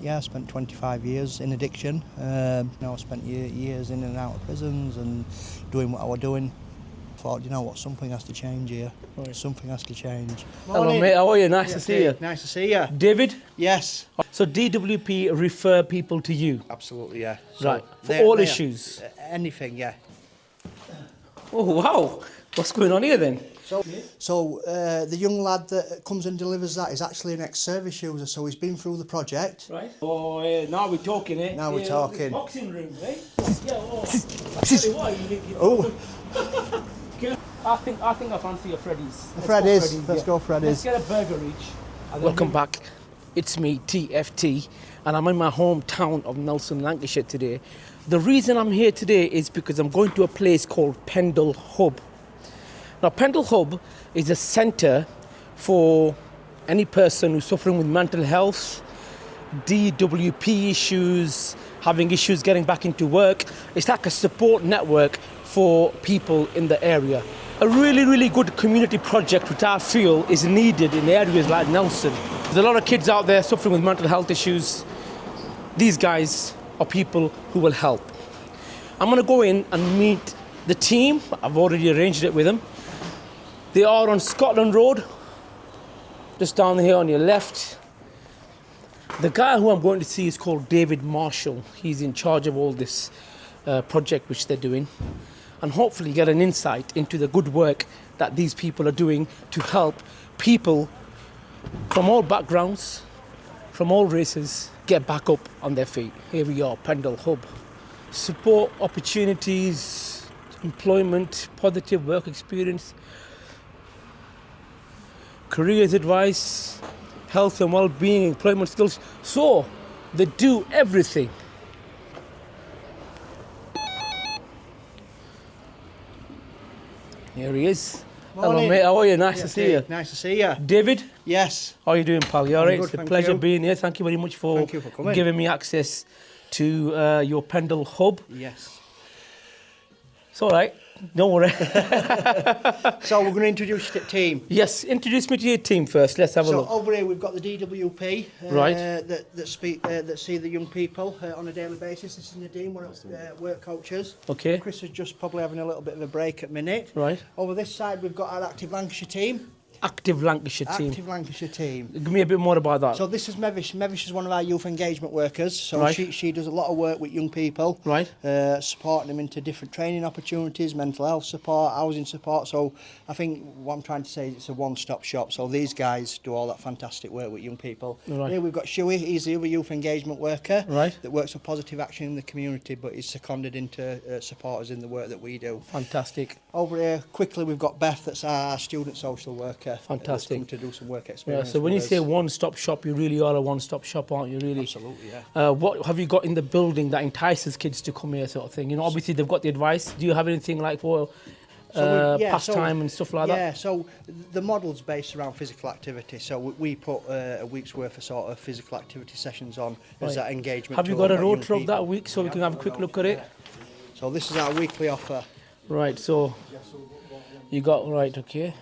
Yeah, I spent 25 years in addiction. I spent years in and out of prisons and doing what I was doing. I thought, you know what, something has to change here. Right. Something has to change. Hello, mate. How are you? Nice to see you. Nice to see you. David? Yes. So DWP refer people to you? Absolutely, yeah. So right. For all issues? Anything, yeah. Oh, wow. What's going on here then? So the young lad that comes and delivers that is actually an ex-service user, so he's been through the project. Right. Oh, now we're talking, eh? Now we're talking. Boxing room, eh? Yeah, oh. I think I fancy a Freddy's. Let's go Freddy's. Let's get a burger each. Welcome back. It's me, TFT, and I'm in my hometown of Nelson, Lancashire today. The reason I'm here today is because I'm going to a place called Pendle Hub. Now, Pendle Hub is a centre for any person who's suffering with mental health, DWP issues, having issues getting back into work. It's like a support network for people in the area. A really, really good community project which I feel is needed in areas like Nelson. There's a lot of kids out there suffering with mental health issues. These guys are people who will help. I'm going to go in and meet the team. I've already arranged it with them. They are on Scotland Road, just down here on your left. The guy who I'm going to see is called David Marshall. He's in charge of all this project which they're doing, and hopefully get an insight into the good work that these people are doing to help people from all backgrounds, from all races, get back up on their feet. Here we are, Pendle Hub. Support opportunities, employment, positive work experience, careers advice, health and well-being, employment skills. So they do everything. Here he is. Morning. Hello, mate. How are you? Nice to see you. Nice to see you. David? Yes. How are you doing, pal? You all right? Good, it's a pleasure being here. Thank you very much for coming. Giving me access to your Pendle Hub. Yes. It's all right. Don't worry. So we're going to introduce you to the team. Yes, introduce me to your team first. Let's have a look. So over here we've got the DWP right. that see the young people on a daily basis. This is Nadine, one of work coaches. Okay. Chris is just probably having a little bit of a break at minute. Right. Over this side we've got our Active Lancashire team. Active Lancashire team. Active Lancashire team. Give me a bit more about that. So this is Mevish. Mevish is one of our youth engagement workers. So right. she does a lot of work with young people. Right. Supporting them into different training opportunities, mental health support, housing support. So I think what I'm trying to say is it's a one-stop shop. So these guys do all that fantastic work with young people. Right. Here we've got Shuey. He's the other youth engagement worker. Right. That works for Positive Action in the community, but he's seconded into support us in the work that we do. Fantastic. Over here, quickly, we've got Beth, that's our student social worker. Fantastic. To do some work experience. Yeah, so when you say one-stop shop, you really are a one-stop shop, aren't you, really? Absolutely, yeah. What have you got in the building that entices kids to come here, sort of thing? You know, obviously they've got the advice. Do you have anything like for pastime and stuff like that? Yeah, so the model's based around physical activity. So we put a week's worth of sort of physical activity sessions on as that engagement. Have you got a road trip that week so we can have a quick look at it? So this is our weekly offer. Right, so you got, right, okay.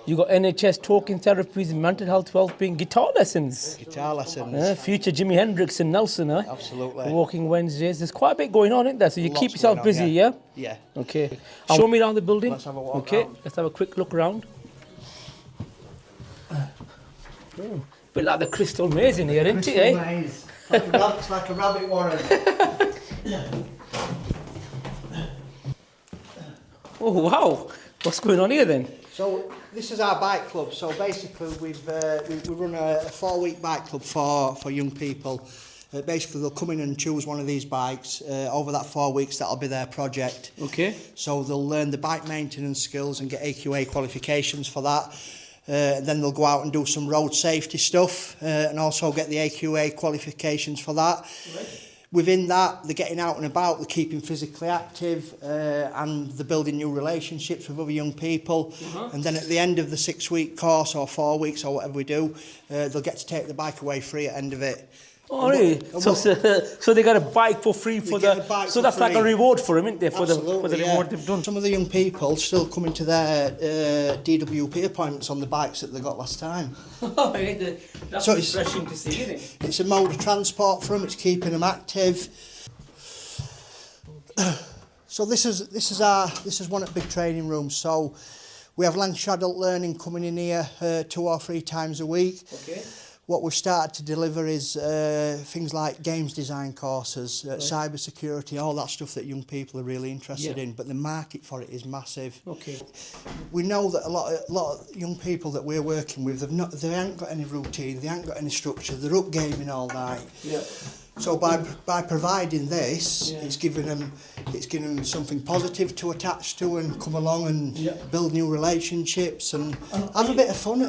You got NHS talking therapies, mental health, well-being, guitar lessons. Guitar lessons. Future Jimi Hendrix and Nelson, eh? Absolutely. Walking Wednesdays. There's quite a bit going on, isn't there? So you keep yourself busy, yeah? Yeah. Okay. Show me around the building. Let's have a walk okay, around. Let's have a quick look around. Bit like the Crystal Maze in here, isn't it, eh? Maze. It's like a rabbit warren. Oh, wow. What's going on here then? So this is our bike club. So basically we run a 4-week bike club for young people. Basically they'll come in and choose one of these bikes. Over that 4 weeks that'll be their project. Okay. So they'll learn the bike maintenance skills and get AQA qualifications for that. Then they'll go out and do some road safety stuff and also get the AQA qualifications for that. Right. Within that, they're getting out and about, they're keeping physically active, and they're building new relationships with other young people. And then at the end of the 6-week course, or 4 weeks, or whatever we do, they'll get to take the bike away free at the end of it. Oh, really? So they got a bike for free for get a bike so for that's like a free. reward for them, isn't it? For the Absolutely, reward they've done. Some of the young people still coming to their DWP appointments on the bikes that they got last time. That's So refreshing to see, isn't it? It's a mode of transport for them. It's keeping them active. So this is one of the big training rooms. So we have Lancashire Adult Learning coming in here 2 or 3 times a week. Okay. What we've started to deliver is things like games design courses, cyber security, all that stuff that young people are really interested in. But the market for it is massive. Okay. We know that a lot of young people that we're working with, they haven't got any routine, they haven't got any structure, they're up gaming all night. Yeah. So by providing this, it's giving them something positive to attach to and come along and build new relationships and have a bit of fun.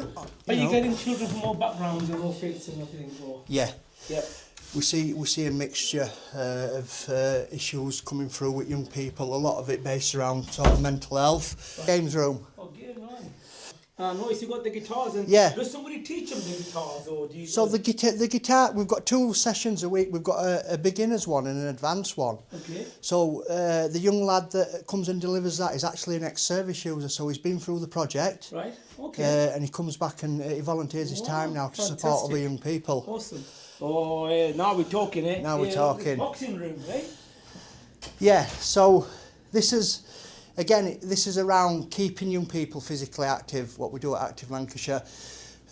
Are you getting children from all backgrounds and all faiths and everything? Or? Yeah. Yeah. We see a mixture of issues coming through with young people. A lot of it based around sort of mental health. Games room. Oh, game right. I noticed you got the guitars and does somebody teach them the guitars or do you? So the guitar, we've got 2 sessions a week. We've got a beginner's one and an advanced one. Okay. So the young lad that comes and delivers that is actually an ex-service user, so he's been through the project. Right, okay. And he comes back and he volunteers his time now to support other young people. Awesome. Oh, yeah, now we're talking, eh? Now we're talking. Boxing room, right? Yeah, so this is around keeping young people physically active, what we do at Active Lancashire.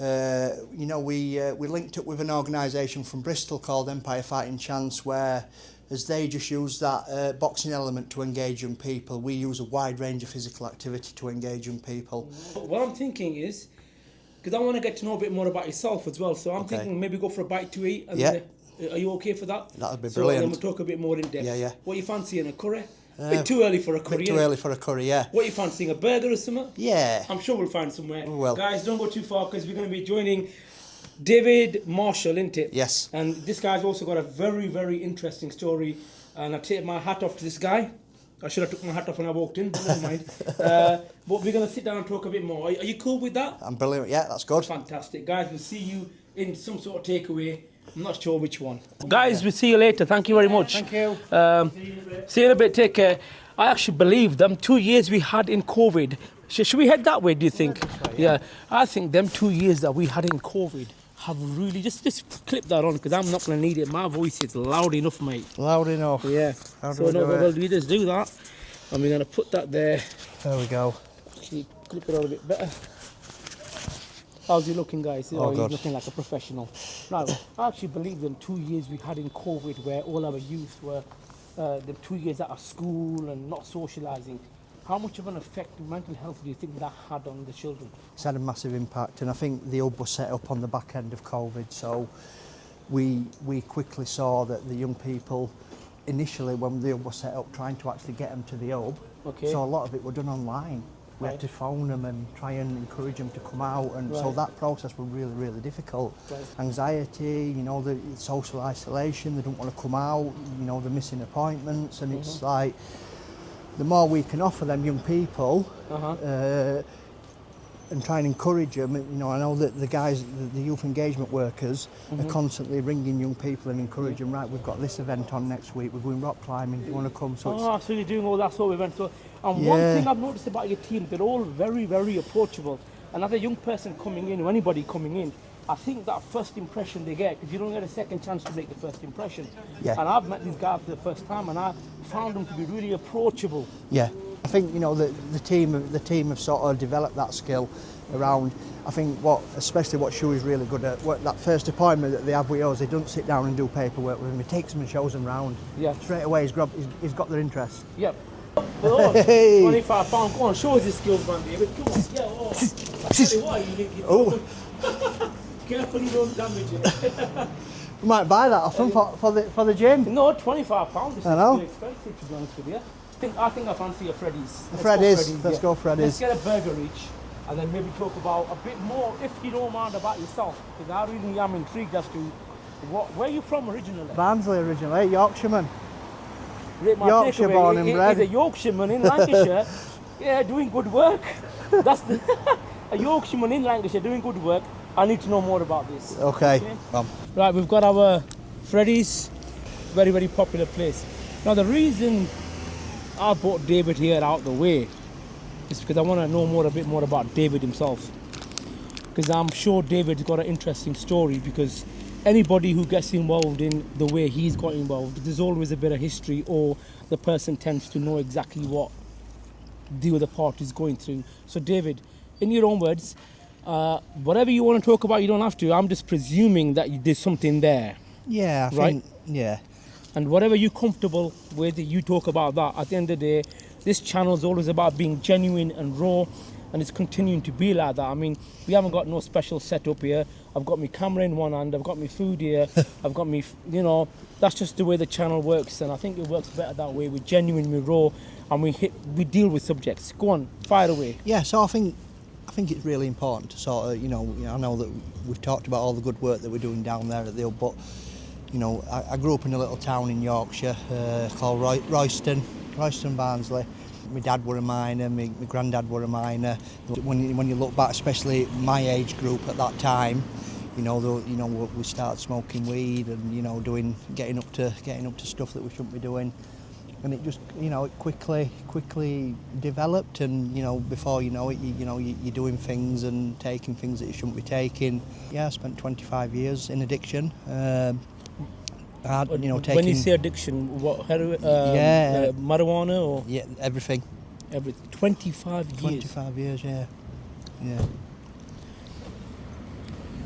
You know, we linked up with an organisation from Bristol called Empire Fighting Chance, where as they just use that boxing element to engage young people, we use a wide range of physical activity to engage young people. What I'm thinking is, because I want to get to know a bit more about yourself as well, so I'm thinking maybe go for a bite to eat. And are you okay for that? That'd be brilliant. So then we'll talk a bit more in depth. Yeah. What you fancying, a curry? Bit too early for a curry. Bit too early for a curry, yeah. What you fancying, a burger or something? Yeah. I'm sure we'll find somewhere. We will. Guys, don't go too far because we're going to be joining David Marshall, isn't it? Yes. And this guy's also got a very, very interesting story. And I take my hat off to this guy. I should have took my hat off when I walked in, but never mind. But we're going to sit down and talk a bit more. Are you cool with that? I'm brilliant, yeah, that's good. Fantastic. Guys, we'll see you in some sort of takeaway. I'm not sure which one. Guys, we'll see you later. Thank you very much. Thank you. See you in a bit. Take care. I actually believe them 2 years we had in COVID. Should we head that way, do you think? Yeah. I think them 2 years that we had in COVID have really... Just clip that on because I'm not going to need it. My voice is loud enough, mate. Loud enough. Yeah. So no, we'll just do that. And we're going to put that there. There we go. Actually, clip it on a bit better. How's he looking, guys? Oh, he's looking like a professional. Now, I actually believe them 2 years we had in COVID where all our youth were the 2 years out of school and not socialising. How much of an effect on mental health do you think that had on the children? It's had a massive impact, and I think the hub was set up on the back end of COVID, so we quickly saw that the young people, initially when the hub was set up, trying to actually get them to the hub, so a lot of it were done online. We had to phone them and try and encourage them to come out, and so that process was really, really difficult. Anxiety, you know, the social isolation, they don't want to come out, you know, they're missing appointments, and it's like, the more we can offer them young people and try and encourage them, you know, I know that the guys, the youth engagement workers are constantly ringing young people and encouraging, right, we've got this event on next week, we're going rock climbing, do you want to come? So so you're doing all that sort of events. So, and one thing I've noticed about your team, they're all very, very approachable. Another young person coming in, or anybody coming in, I think that first impression they get, because you don't get a second chance to make the first impression. And I've met these guys for the first time, and I found them to be really approachable. I think, you know, the team have sort of developed that skill around. I think especially what Shu is really good at, that first appointment that they have with us, he doesn't sit down and do paperwork with them, he takes them and shows them round. Straight away he's got their interest. Hey. £25, go on, show us your skills, man, David. Come on, I tell you what, careful you don't damage it. We might buy that off them for the gym. No, £25 is too expensive, to be honest with you. I think I fancy a Freddy's. Let's go Freddy's. Let's get a burger each, and then maybe talk about a bit more, if you don't mind, about yourself, because I really am intrigued as to where are you from originally? Barnsley originally, Yorkshireman. Yorkshire born and bred. He's a Yorkshireman in Lancashire, doing good work. That's a Yorkshireman in Lancashire doing good work. I need to know more about this. Okay. Right, we've got our Freddy's, very, very popular place. Now, the reason I brought David here out the way is because I want to know a bit more about David himself. Because I'm sure David's got an interesting story, because anybody who gets involved in the way he's got involved, there's always a bit of history, or the person tends to know exactly what the other party's going through. So David, in your own words, whatever you want to talk about, you don't have to. I'm just presuming that there's something there. Yeah, I right? think, yeah. And whatever you're comfortable with, you talk about that. At the end of the day, this channel is always about being genuine and raw, and it's continuing to be like that. I mean, we haven't got no special setup here. I've got my camera in one hand, I've got my food here, I've got me, that's just the way the channel works, and I think it works better that way. We're genuine, we're raw, and we deal with subjects. Go on, fire away. Yeah, so I think it's really important to sort of, I know that we've talked about all the good work that we're doing down there at the Hub, but, I grew up in a little town in Yorkshire called Royston Barnsley. My dad were a miner, my granddad were a miner. When you look back, especially my age group at that time, we started smoking weed and getting up to stuff that we shouldn't be doing, and it just it quickly developed, and before you know it, you're doing things and taking things that you shouldn't be taking. Yeah, I spent 25 years in addiction. When you say addiction, what, marijuana or? Yeah, everything. 25 years. 25 years, yeah.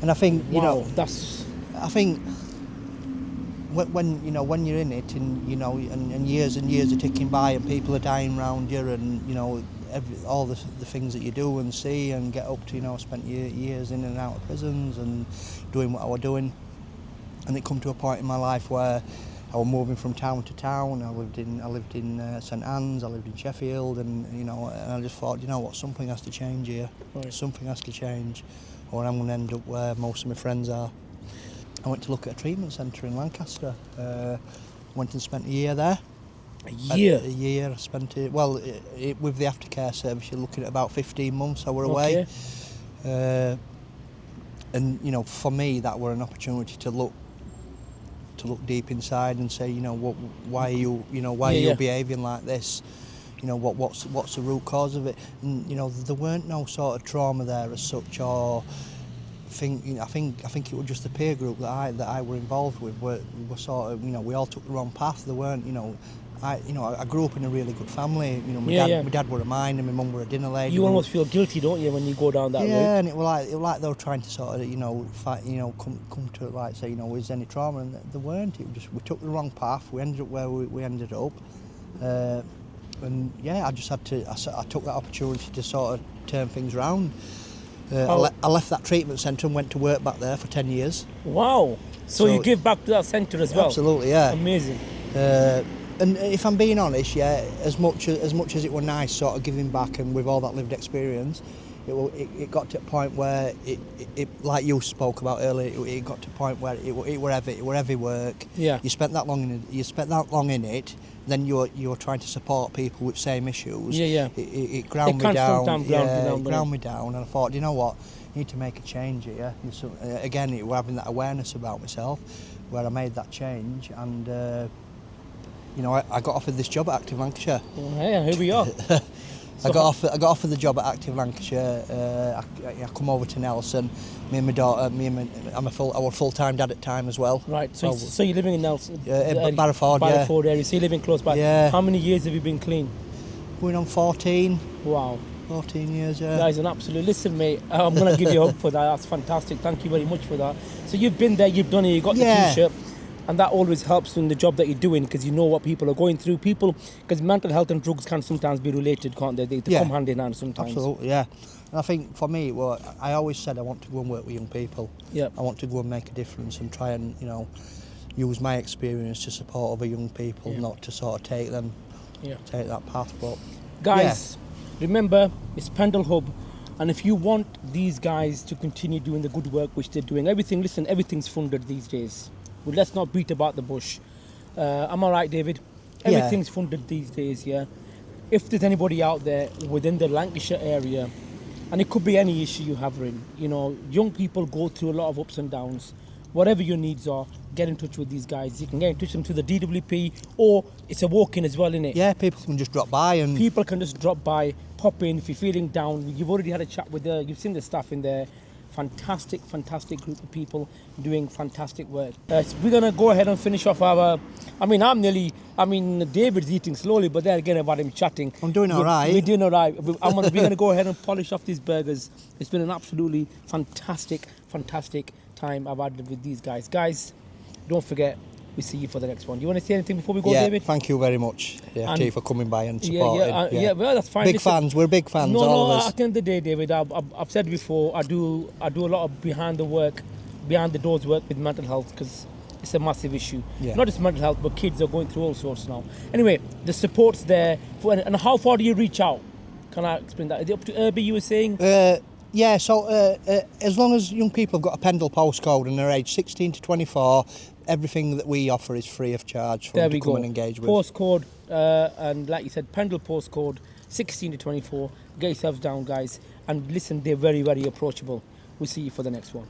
And I think I think when you're in it, and years are ticking by, and people are dying around you, and all the things that you do and see and get up to. I spent years in and out of prisons and doing what I was doing. And it come to a point in my life where I was moving from town to town. I lived in St Anne's, I lived in Sheffield, and and I just thought, what, something has to change here. Right. Something has to change, or I'm going to end up where most of my friends are. I went to look at a treatment centre in Lancaster. Went and spent a year there. A year? A year. I spent it. Well, with the aftercare service, you're looking at about 15 months. I were away. Okay. And for me, that were an opportunity to look deep inside and say, why are you behaving like this? What's the root cause of it? And there weren't no sort of trauma there as such, or I think it was just the peer group that I were involved with. Were sort of, we all took the wrong path. There weren't, I grew up in a really good family. My dad were a miner, my mum were a dinner lady. You almost feel guilty, don't you, when you go down that route? Yeah, and it was like they were trying to sort of, fight, come to like say, is there any trauma? And there weren't. It was just we took the wrong path. We ended up where we ended up, and yeah, I just had to. I took that opportunity to sort of turn things around. I left that treatment centre and went to work back there for 10 years. Wow! So you give back to that centre as well? Absolutely, yeah. Amazing. And if I'm being honest, yeah, as much as it were nice sort of giving back, and with all that lived experience, it got to a point where it like you spoke about earlier, it got to a point where it were heavy work. Yeah. You spent that long in it. Then you're trying to support people with same issues. Yeah. It ground me down. It ground me down, and I thought, you know what, I need to make a change here. And so, again, it was having that awareness about myself, where I made that change, and. I got offered this job at Active Lancashire. Yeah, here we are. I got offered the job at Active Lancashire. I come over to Nelson. Me and my daughter. I was full-time dad at the time as well. Right. So you're living in Nelson. Barrowford. Barrowford area. So you're living close by. Yeah. How many years have you been clean? Going on 14. Wow. 14 years. Yeah. That is an absolute. Listen, mate. I'm gonna give you a hug for that. That's fantastic. Thank you very much for that. So you've been there. You've done it. You got the T-shirt. And that always helps in the job that you're doing, because you know what people are going through. Because mental health and drugs can sometimes be related, can't they? They come hand in hand sometimes. Absolutely, yeah. And I think for me, I always said I want to go and work with young people. Yeah. I want to go and make a difference and try and, use my experience to support other young people, not to sort of take that path. But guys, remember, it's Pendle Hub. And if you want these guys to continue doing the good work which they're doing, everything's funded these days. Well, let's not beat about the bush. Am I right, David? Everything's funded these days, yeah? If there's anybody out there within the Lancashire area, and it could be any issue you have in, young people go through a lot of ups and downs. whatever your needs are, get in touch with these guys. You can get in touch with them to the DWP, or it's a walk-in as well, isn't it? Yeah, people can just drop by and... People can just drop by, pop in if you're feeling down. You've already had a chat with you've seen the staff in there. Fantastic group of people doing fantastic work. So we're gonna go ahead and finish off our. David's eating slowly, but then again about him chatting. I'm doing all right. We're doing all right. We're gonna go ahead and polish off these burgers. It's been an absolutely fantastic time I've had with these guys. Guys, don't forget, we see you for the next one. Do you want to say anything before we go, David? Thank you very much, TFT, for coming by and supporting. Well, that's fine. Fans. We're big fans, all of us. At the end of the day, David, I've said before, I do a lot of behind the doors work with mental health, because it's a massive issue. Not just mental health, but kids are going through all sorts now. Anyway, the support's there. And how far do you reach out? Can I explain that? Is it up to Irby, you were saying? As long as young people have got a Pendle postcode and they're aged 16 to 24, everything that we offer is free of charge for them to come and engage with. Postcode, and like you said, Pendle postcode, 16 to 24. Get yourselves down, guys. And listen, they're very, very approachable. We'll see you for the next one.